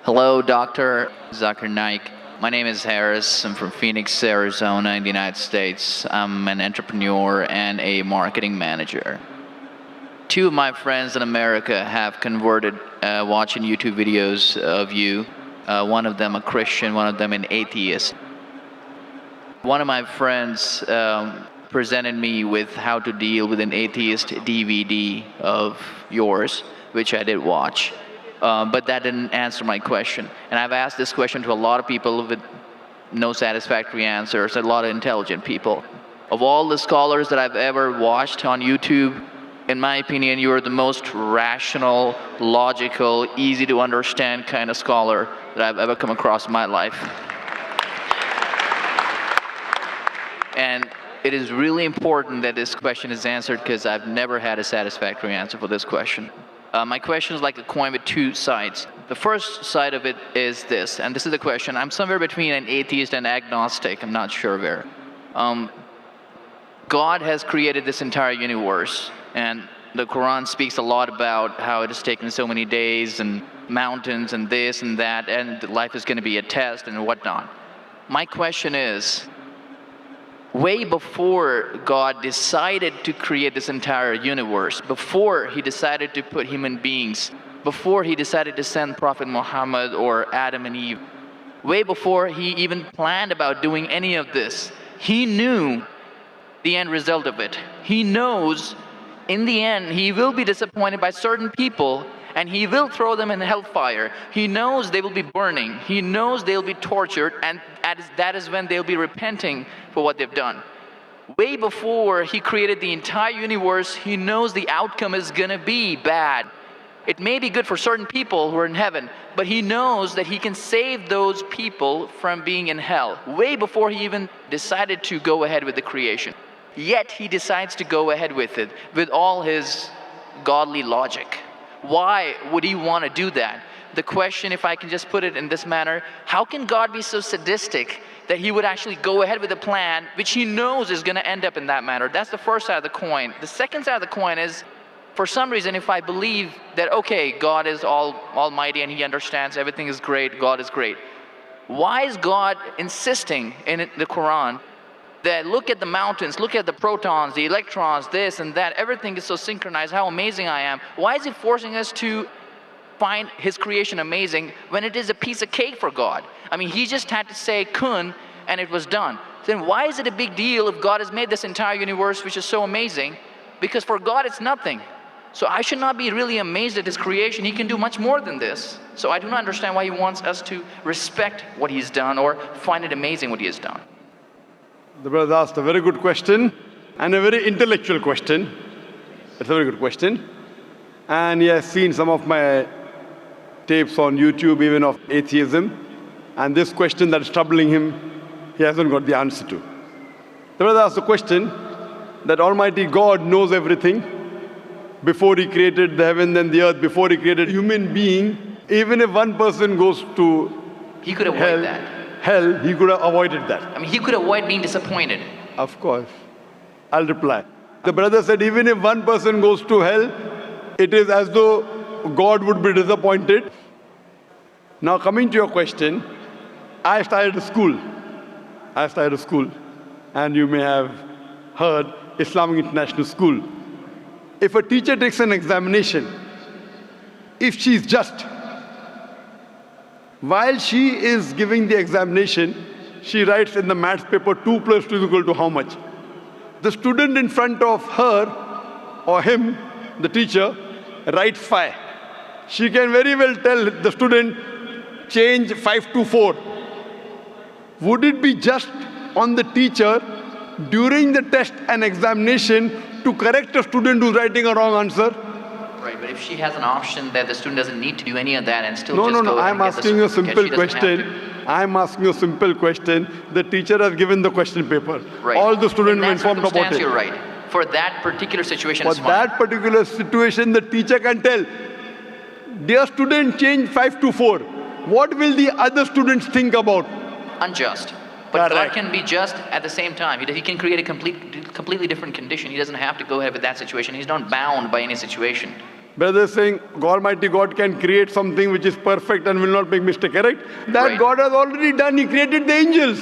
Hello, Dr. Zakir Naik. My name is Harris. I'm from Phoenix, Arizona, in the United States. I'm an entrepreneur and a marketing manager. Two of my friends in America have converted watching YouTube videos of you. One of them a Christian, one of them an atheist. One of my friends presented me with how to deal with an atheist DVD of yours, which I did watch. But that didn't answer my question. And I've asked this question to a lot of people with no satisfactory answers, a lot of intelligent people. Of all the scholars that I've ever watched on YouTube, in my opinion, you are the most rational, logical, easy to understand kind of scholar that I've ever come across in my life. And it is really important that this question is answered because I've never had a satisfactory answer for this question. My question is like a coin with two sides. The first side of it is this, and this is the question. I'm somewhere between an atheist and agnostic. I'm not sure where. God has created this entire universe, and the Quran speaks a lot about how it has taken so many days and mountains and this and that, and life is going to be a test and whatnot. My question is, way before God decided to create this entire universe, before he decided to put human beings, before he decided to send Prophet Muhammad or Adam and Eve, way before he even planned about doing any of this, he knew the end result of it. He knows in the end he will be disappointed by certain people and he will throw them in hellfire. He knows they will be burning. He knows they'll be tortured, and that is when they'll be repenting for what they've done. Way before he created the entire universe, he knows the outcome is gonna be bad. It may be good for certain people who are in heaven, but he knows that he can save those people from being in hell. Way before he even decided to go ahead with the creation. Yet he decides to go ahead with it, with all his godly logic. Why would he want to do that? The question, if I can just put it in this manner, how can God be so sadistic that he would actually go ahead with a plan which he knows is going to end up in that manner? That's the first side of the coin. The second side of the coin is, for some reason, if I believe that, okay, God is almighty and he understands everything is great, God is great. Why is God insisting in the Quran that look at the mountains, look at the protons, the electrons, this and that, everything is so synchronized, how amazing I am. Why is he forcing us to find his creation amazing when it is a piece of cake for God? I mean, he just had to say kun and it was done. Then why is it a big deal if God has made this entire universe which is so amazing? Because for God it's nothing. So I should not be really amazed at his creation. He can do much more than this. So I do not understand why he wants us to respect what he's done or find it amazing what he has done. The brother asked a very good question and a very intellectual question. It's a very good question. And he has seen some of my tapes on YouTube, even of atheism. And this question that is troubling him, he hasn't got the answer to. The brother asked the question that Almighty God knows everything before he created the heaven and the earth, before he created human being. Even if one person goes to he could avoid that. Hell, he could have avoided that. I mean, he could avoid being disappointed. Of course. I'll reply. The brother said, even if one person goes to hell, it is as though God would be disappointed. Now coming to your question, I started a school. And you may have heard Islamic International School. If a teacher takes an examination, if she is just, while she is giving the examination, she writes in the maths paper 2 + 2 is equal to how much? The student in front of her or him, the teacher, writes 5. She can very well tell the student, change 5 to 4. Would it be just on the teacher during the test and examination to correct a student who's writing a wrong answer? Right, but if she has an option that the student doesn't need to do any of that and still No, just go ahead I'm and get asking you a the simple question. I'm asking you a simple question. The teacher has given the question paper. Right. All the students were informed about it. You're right. For that particular situation, For that particular situation, the teacher can tell, dear student, change 5 to 4. What will the other students think about? Unjust. But God can be just at the same time. He can create a completely different condition. He doesn't have to go ahead with that situation. He's not bound by any situation. Brother is saying Almighty God can create something which is perfect and will not make mistake, correct? That Right. God has already done. He created the angels.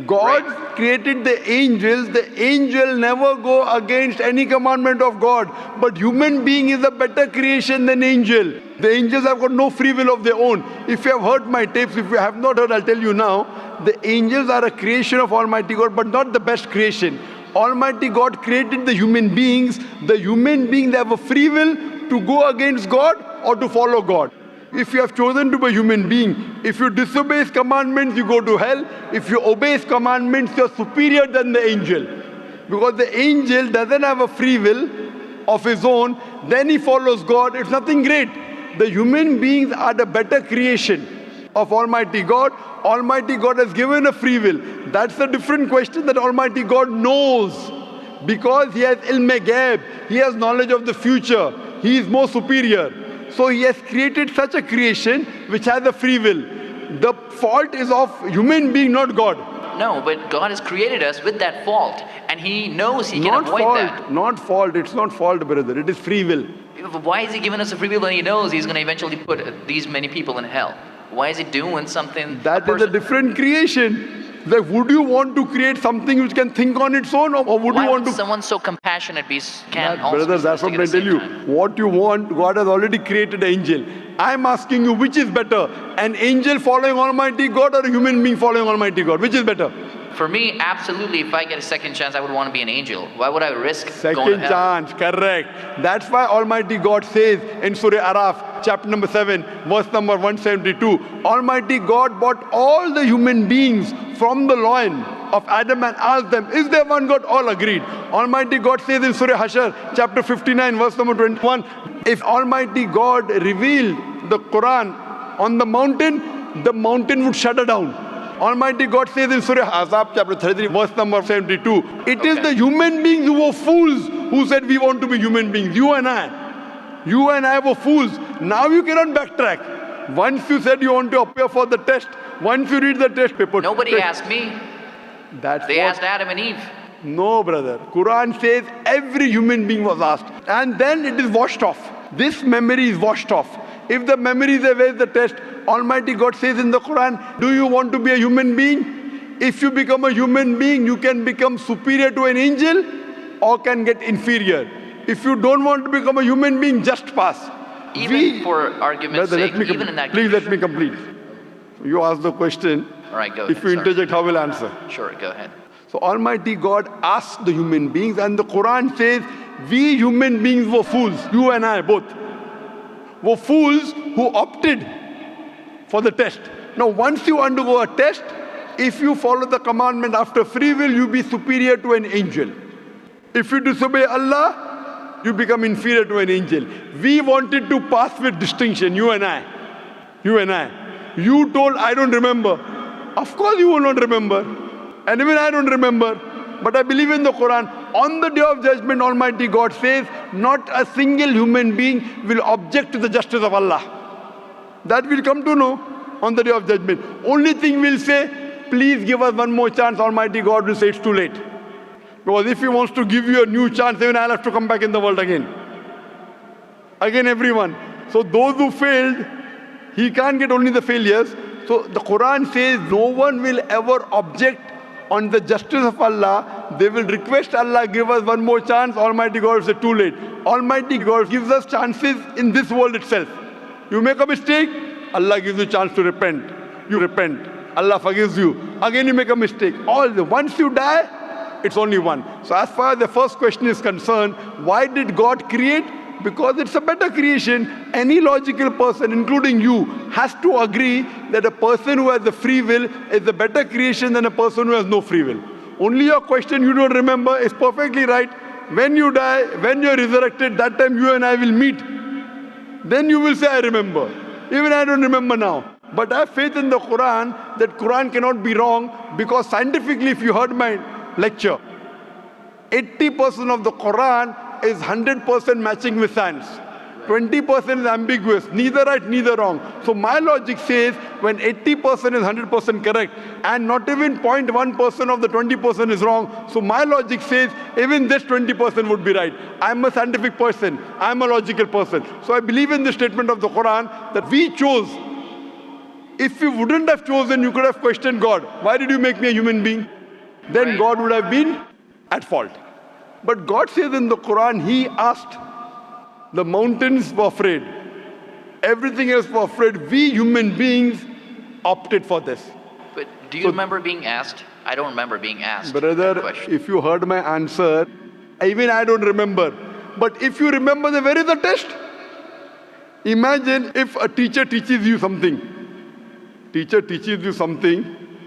God Right. created the angels. The angel never go against any commandment of God. But human being is a better creation than angel. The angels have got no free will of their own. If you have heard my tapes, if you have not heard, I'll tell you now. The angels are a creation of Almighty God, but not the best creation. Almighty God created the human beings. The human beings have a free will to go against God or to follow God. If you have chosen to be a human being, if you disobey His commandments, you go to hell. If you obey His commandments, you're superior than the angel. Because the angel doesn't have a free will of his own, then he follows God. It's nothing great. The human beings are the better creation of Almighty God. Almighty God has given a free will. That's a different question that Almighty God knows. Because He has ilm ghaib, He has knowledge of the future. He is more superior. So He has created such a creation which has a free will. The fault is of human being, not God. No, but God has created us with that fault, and He knows He can Not avoid fault, that. not fault. It's not fault, brother. It is free will. Why is He giving us a free will when He knows He's going to eventually put these many people in hell? Why is He doing something? That is a different creation. Like, would you want to create something which can think on its own, or would Why you want would to? someone so compassionate can That, also brother, be that's what sadistic I at the tell you. same time? What you want, God has already created an angel. I'm asking you, which is better? An angel following Almighty God or a human being following Almighty God? Which is better? For me, absolutely, if I get a second chance, I would want to be an angel. Why would I risk going to Second hell? chance, correct. That's why Almighty God says in Surah Araf, chapter number 7, verse number 172, Almighty God brought all the human beings from the loin of Adam and asked them, is there one God? All agreed. Almighty God says in Surah Hashar, chapter 59, verse number 21, if Almighty God revealed the Quran on the mountain would shudder down. Almighty God says in Surah Ahzab chapter 33 verse number 72, it is the human beings who were fools who said we want to be human beings. You and I were fools. Now you cannot backtrack. Once you said you want to appear for the test, once you read the test paper. Nobody asked me. That's They what, asked Adam and Eve. no, brother. Quran says every human being was asked. And then it is washed off. This memory is washed off. If the memory is there, where is the test? Almighty God says in the Quran, do you want to be a human being? If you become a human being, you can become superior to an angel or can get inferior. If you don't want to become a human being, just pass. Even for argument's Brother, sake, even in that please let me condition. complete. You ask the question. All right, go If ahead. you sorry. interject, how will I answer? Sure, go ahead. So Almighty God asked the human beings, and the Quran says, we human beings were fools, you and I both, were fools who opted for the test. Now once you undergo a test, if you follow the commandment after free will, you be superior to an angel. If you disobey Allah, you become inferior to an angel. We wanted to pass with distinction, you and I. You told, I don't remember. Of course you will not remember. And even I don't remember. But I believe in the Quran. On the day of judgment, Almighty God says, not a single human being will object to the justice of Allah. That we'll come to know on the day of judgment. Only thing we'll say, please give us one more chance. Almighty God will say it's too late. Because if He wants to give you a new chance, even I'll have to come back in the world again. Again, everyone. So those who failed, He can't get only the failures. So the Quran says no one will ever object on the justice of Allah. They will request Allah, give us one more chance. Almighty God will say too late. Almighty God gives us chances in this world itself. You make a mistake, Allah gives you a chance to repent. You repent. Allah forgives you. Again you make a mistake. Once you die, it's only one. So as far as the first question is concerned, why did God create? Because it's a better creation. Any logical person, including you, has to agree that a person who has the free will is a better creation than a person who has no free will. Only your question you don't remember is perfectly right. When you die, when you're resurrected, that time you and I will meet. Then you will say, I remember. Even I don't remember now. But I have faith in the Quran that Quran cannot be wrong, because scientifically, if you heard my lecture, 80% of the Quran is 100% matching with science. 20% is ambiguous, neither right, neither wrong. So my logic says when 80% is 100% correct and not even 0.1% of the 20% is wrong, so my logic says even this 20% would be right. I'm a scientific person, I'm a logical person. So I believe in the statement of the Quran that we chose. If you wouldn't have chosen, you could have questioned God. Why did you make me a human being? Then Right. God would have been at fault. But God says in the Quran, He asked. The mountains were afraid. Everything else was afraid. We human beings opted for this. But do you remember being asked? I don't remember being asked that Brother, question. if you heard my answer, even I don't remember. But if you remember, then where is the test? Imagine if a teacher teaches you something. Teacher teaches you something.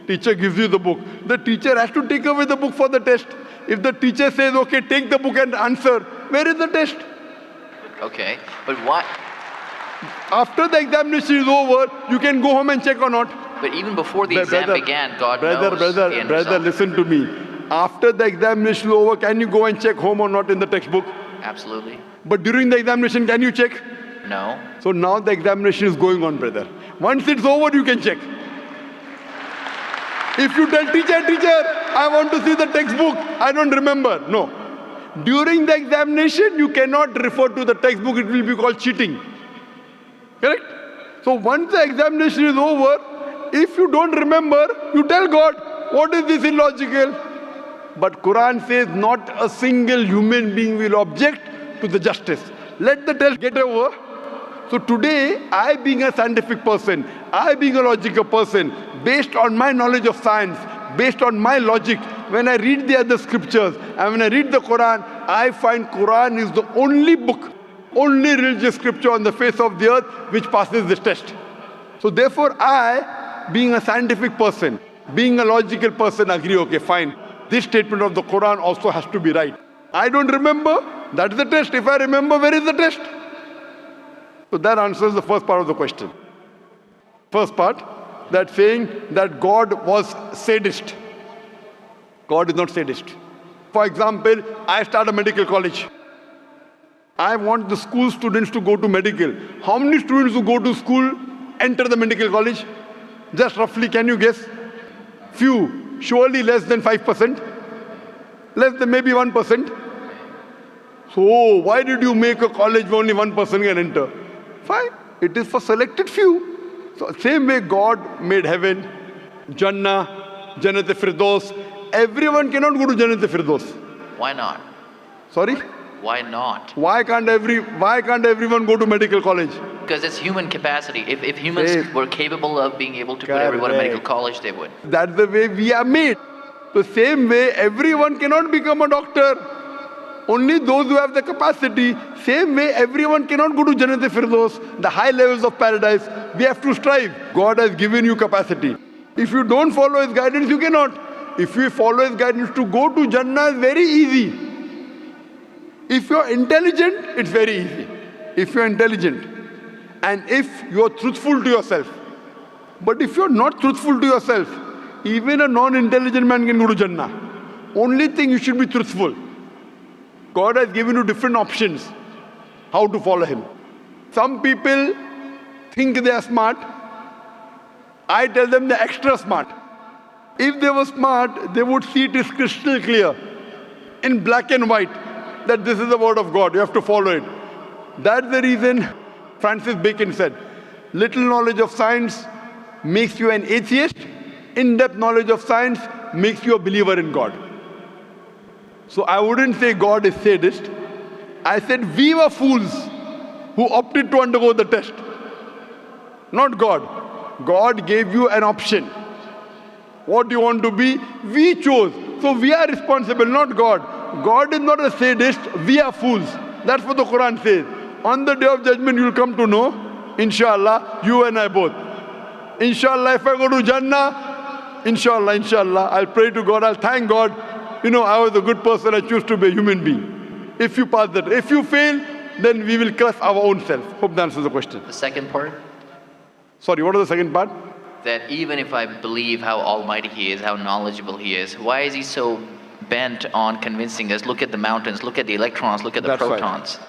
Teacher gives you the book. The teacher has to take away the book for the test. If the teacher says, okay, take the book and answer, where is the test? Okay, but what? After the examination is over, you can go home and check or not. But even before the exam began, God knows the end Brother, result. listen to me. After the examination is over, can you go and check home or not in the textbook? Absolutely. But during the examination, can you check? No. So now the examination is going on, brother. Once it's over, you can check. If you tell teacher, I want to see the textbook, I don't remember. No. During the examination, you cannot refer to the textbook, it will be called cheating. Correct? So once the examination is over, if you don't remember, you tell God, what is this illogical? But Quran says not a single human being will object to the justice. Let the test get over. So today, I being a scientific person, I being a logical person, based on my knowledge of science, based on my logic, when I read the other scriptures and when I read the Quran, I find Quran is the only book, only religious scripture on the face of the earth which passes this test. So therefore I, being a scientific person, being a logical person, agree, okay, fine. This statement of the Quran also has to be right. I don't remember, that's the test. If I remember, where is the test? So that answers the first part of the question. First part, that saying that God was sadist. God is not sadist. For example, I start a medical college. I want the school students to go to medical. How many students who go to school enter the medical college? Just roughly, can you guess? Few. Surely less than 5%. Less than maybe 1%. So why did you make a college where only 1% can enter? Fine. It is for selected few. So same way God made heaven, Jannah, Jannat-e-Firdaus. Everyone cannot go to Jannat-e-Firdaus. Why not? Sorry? Why not? Why can't everyone go to medical college? Because it's human capacity. If humans Yes. were capable of being able to put everyone in Correct. medical college, they would. That's the way we are made. The same way everyone cannot become a doctor. Only those who have the capacity. Same way everyone cannot go to Jannat-e-Firdaus, the high levels of paradise. We have to strive. God has given you capacity. If you don't follow His guidance, you cannot. If you follow His guidance to go to Jannah, is very easy. If you are intelligent, it's very easy. If you are intelligent and if you are truthful to yourself. But if you are not truthful to yourself, even a non-intelligent man can go to Jannah. Only thing, you should be truthful. God has given you different options how to follow Him. Some people think they are smart. I tell them they're extra smart. If they were smart, they would see it is crystal clear in black and white that this is the word of God. You have to follow it. That's the reason Francis Bacon said, little knowledge of science makes you an atheist. In-depth knowledge of science makes you a believer in God. So I wouldn't say God is sadist. I said we were fools who opted to undergo the test. Not God. God gave you an option. What do you want to be? We chose. So we are responsible, not God. God is not a sadist. We are fools. That's what the Quran says. On the day of judgment, you will come to know, inshallah, you and I both. Inshallah, if I go to Jannah, inshallah, I'll pray to God, I'll thank God. You know, I was a good person, I choose to be a human being. If you pass that. If you fail, then we will curse our own self. Hope that answers the question. The second part, Sorry, what was the second part? that even if I believe how almighty He is, how knowledgeable He is, why is He so bent on convincing us, look at the mountains, look at the electrons, look at the That's right. protons?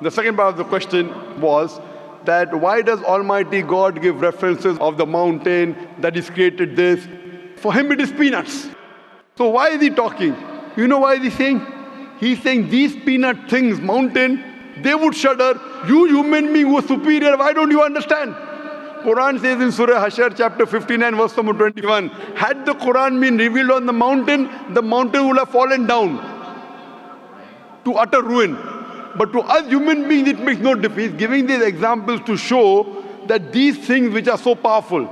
The second part of the question was that why does Almighty God give references of the mountain that He's created this? For Him it is peanuts. So why is He talking? You know why is He saying? He's saying these peanut things, mountain, they would shudder. You human being who are superior, why don't you understand? Quran says in Surah Hashar chapter 59 verse number 21, had the Quran been revealed on the mountain would have fallen down to utter ruin. But to us human beings, it makes no difference. He's giving these examples to show that these things which are so powerful,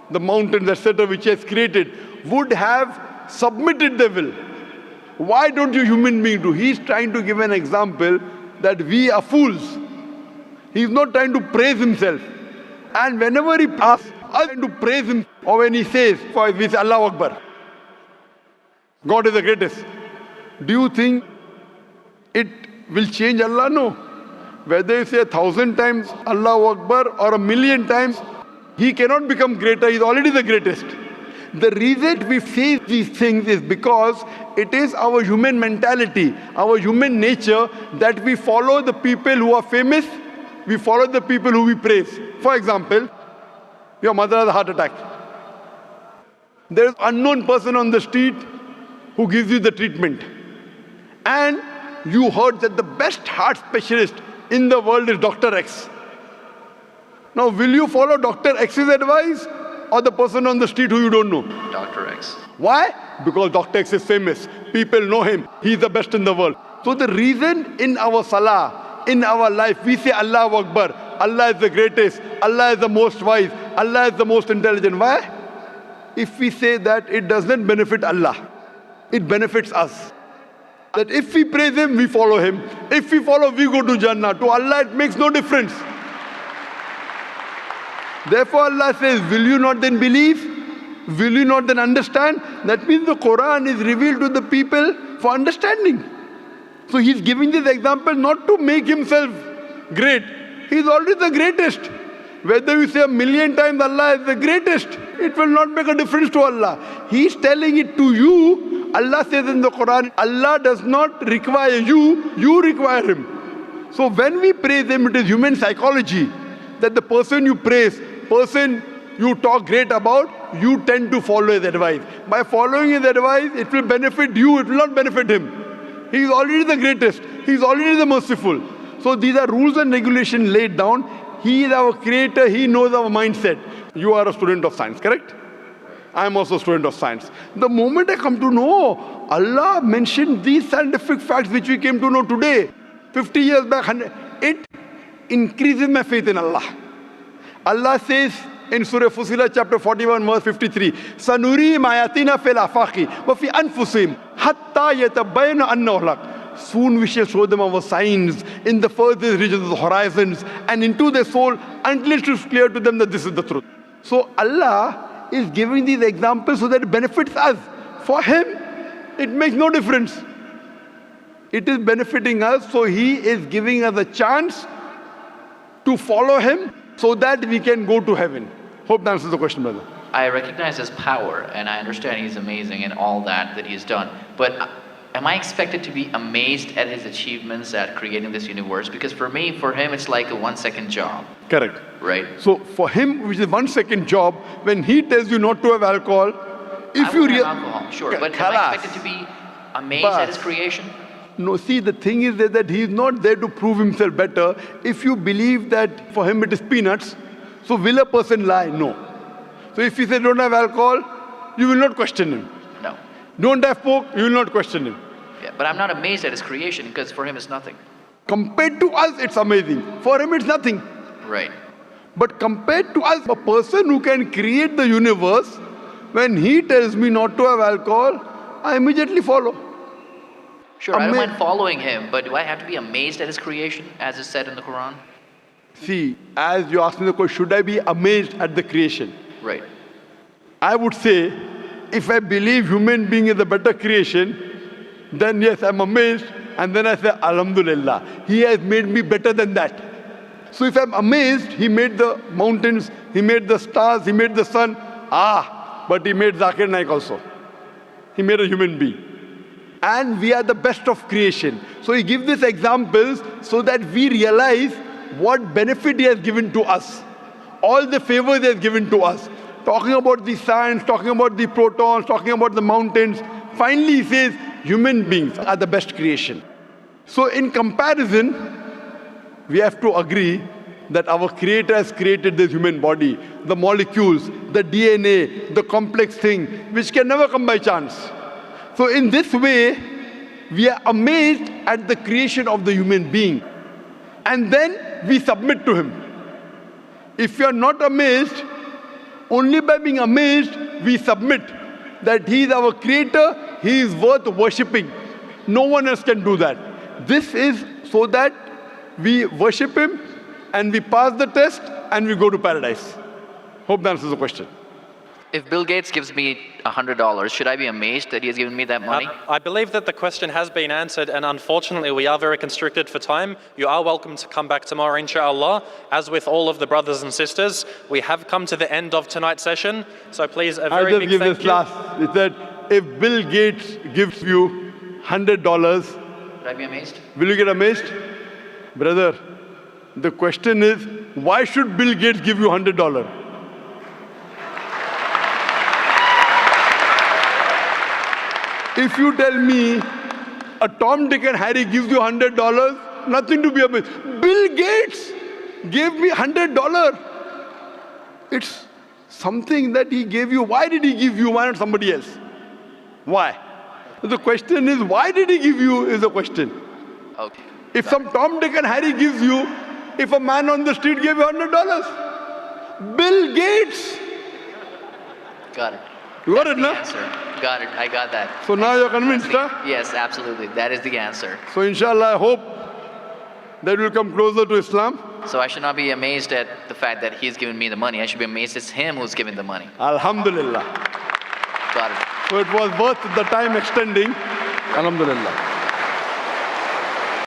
the mountains, etc., which He has created, would have submitted their will. Why don't you human beings do? He's trying to give an example that we are fools. He's not trying to praise Himself. And whenever He asks us to praise Him, or when He says, for we say Allahu Akbar, God is the greatest. Do you think it will change Allah? No. Whether you say 1,000 times Allahu Akbar or 1,000,000 times, He cannot become greater. He's already the greatest. The reason we say these things is because it is our human mentality, our human nature, that we follow the people who are famous, we follow the people who we praise. For example, your mother has a heart attack. There is an unknown person on the street who gives you the treatment. And you heard that the best heart specialist in the world is Dr. X. Now, will you follow Dr. X's advice or the person on the street who you don't know? Dr. X. Why? Because Dr. X is famous. People know him. He's the best in the world. So the reason in our salah, in our life, we say Allahu Akbar, Allah is the greatest, Allah is the most wise, Allah is the most intelligent. Why? If we say that, it doesn't benefit Allah. It benefits us. That if we praise Him, we follow Him. If we follow, we go to Jannah. To Allah, it makes no difference. Therefore, Allah says, will you not then believe? Will you not then understand? That means the Quran is revealed to the people for understanding. So He's giving this example not to make Himself great. He's already the greatest. Whether you say 1,000,000 times Allah is the greatest, it will not make a difference to Allah. He's telling it to you. Allah says in the Quran, Allah does not require you, you require Him. So when we praise Him, it is human psychology that the person you praise, person you talk great about, you tend to follow his advice. By following his advice, it will benefit you, it will not benefit him. He is already the greatest. He is already the merciful. So these are rules and regulations laid down. He is our creator. He knows our mindset. You are a student of science, correct? I am also a student of science. The moment I come to know, Allah mentioned these scientific facts which we came to know today, 50 years back, it increases my faith in Allah. Allah says in Surah Fussilat chapter 41 verse 53, Sanuri mayatina fil afaqi wa fi anfusihim hatta yatabayyana annahu al-haq. Soon we shall show them our signs in the furthest regions of the horizons and into their soul until it is clear to them that this is the truth. So Allah is giving these examples so that it benefits us. For Him, it makes no difference. It is benefiting us, so He is giving us a chance to follow Him so that we can go to heaven. Hope that answers the question, brother. I recognize His power, and I understand He's amazing and all that He's done. But am I expected to be amazed at His achievements at creating this universe? Because for Him, it's like a 1-second job. Correct. Right? So for Him, which is 1-second job, when He tells you not to have alcohol, if you have alcohol, sure, but am I expected to be amazed at His creation? No, see, the thing is that He is not there to prove Himself better. If you believe that for Him it is peanuts, so will a person lie? No. So if He says don't have alcohol, you will not question Him. No. Don't have pork, you will not question Him. Yeah, but I'm not amazed at His creation because for Him it's nothing. Compared to us, it's amazing. For Him, it's nothing. Right. But compared to us, a person who can create the universe, when He tells me not to have alcohol, I immediately follow. Sure, I don't mind following Him, but do I have to be amazed at His creation, as is said in the Quran? See, as you asked me the question, should I be amazed at the creation? Right. I would say, if I believe human being is a better creation, then yes, I'm amazed, and then I say, Alhamdulillah, He has made me better than that. So if I'm amazed, He made the mountains, He made the stars, He made the sun. But He made Zakir Naik also. He made a human being. and we are the best of creation. So he gives these examples so that we realize what benefit he has given to us, all the favors he has given to us. Talking about the sands, talking about the protons, talking about the mountains. Finally he says human beings are the best creation. So in comparison, we have to agree that our Creator has created this human body, the molecules, the DNA, the complex thing, which can never come by chance. So in this way, we are amazed at the creation of the human being. And then we submit to Him. If you are not amazed, only by being amazed, we submit that He is our Creator, He is worth worshipping. No one else can do that. This is so that we worship Him, and we pass the test, and we go to paradise. Hope that answers the question. If Bill Gates gives me $100, should I be amazed that he has given me that money? I believe that the question has been answered, and unfortunately we are very constricted for time. You are welcome to come back tomorrow, inshallah. As with all of the brothers and sisters, we have come to the end of tonight's session, so please a very big thank you. I'll just give this last. It's that if Bill Gates gives you $100, Should I be amazed? will you get amazed? Brother, the question is, why should Bill Gates give you $100? If you tell me a Tom, Dick and Harry gives you $100, nothing to be amazed. Bill Gates gave me $100. It's something that he gave you. Why did he give you? Why not somebody else? Why? The question is, why did he give you is the question. Okay. If some Tom, Dick and Harry gives you, if a man on the street gave you $100, Bill Gates. Got it. You got That's it, the no? answer. Got it. I got that. So now you're convinced, huh? Yes, absolutely. That is the answer. So inshallah, I hope that we'll come closer to Islam. So I should not be amazed at the fact that he's given me the money. I should be amazed it's him who's giving the money. Alhamdulillah. Got it. So it was worth the time extending. Alhamdulillah.